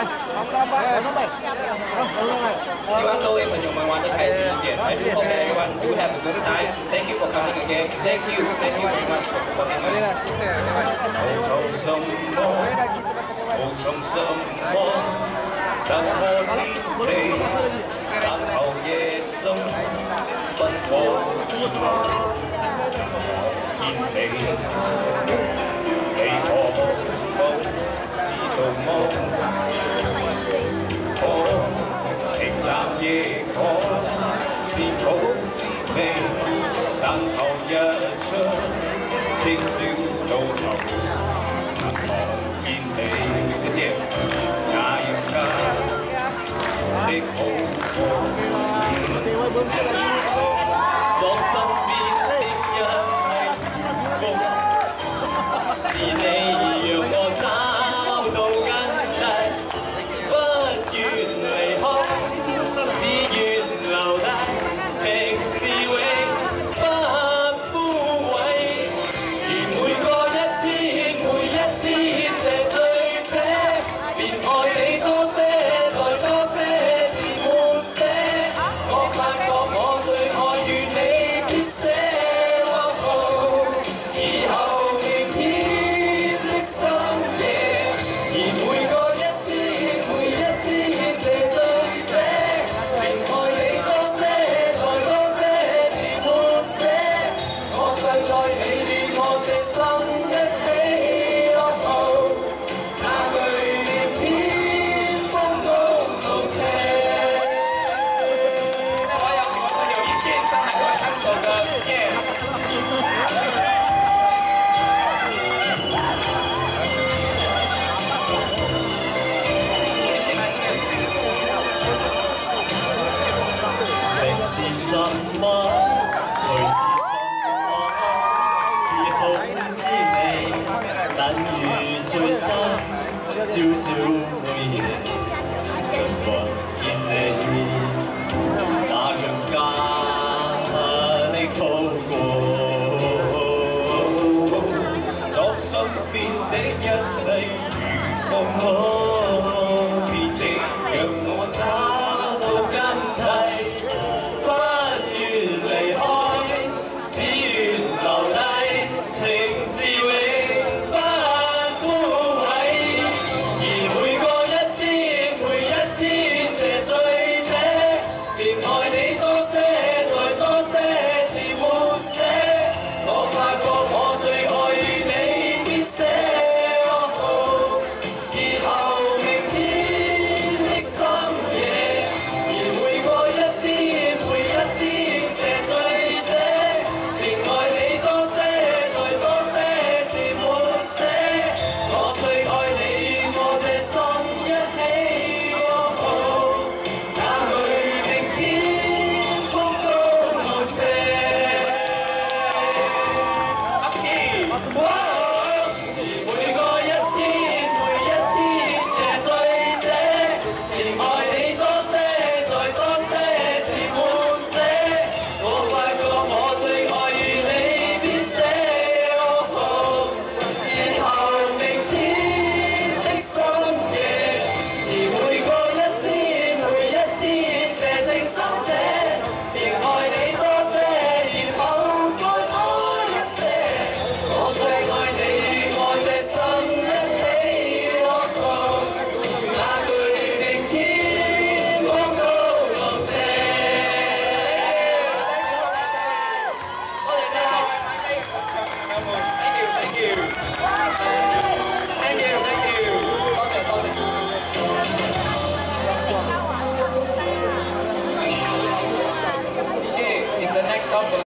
希望各位朋友们玩得开心一点。I do hope that everyone do have a good time. Thank you for coming again. Thank you very much for supporting us. 求什麼？無從什麼？突破天地，但求夜深，不可以後見你。你可否知道麼？平淡夜可是好滋味，但求日出，清朝到頭能望見你。謝謝。也要家的好過，當身邊的一切如夢，是你讓我找到根蒂，不願離開，只願留低，情是永不枯萎。而每個一天，每一天這醉者，便愛你多些，再多些，自滿些。我發覺我最愛與你必寫落號，以後明天的深夜。而每個一天，每一天這醉者，便愛你多些，再多些，自滿些。我想愛你與我這心一起落號，那句明天風高路斜。所有請我朋友一起上台给我唱首歌，謝謝。一起來音樂。明是什麼？隨是什麼？是好滋味，等於醉心，朝朝每夜，能望見你，那更加的好過。當身邊的一切如風。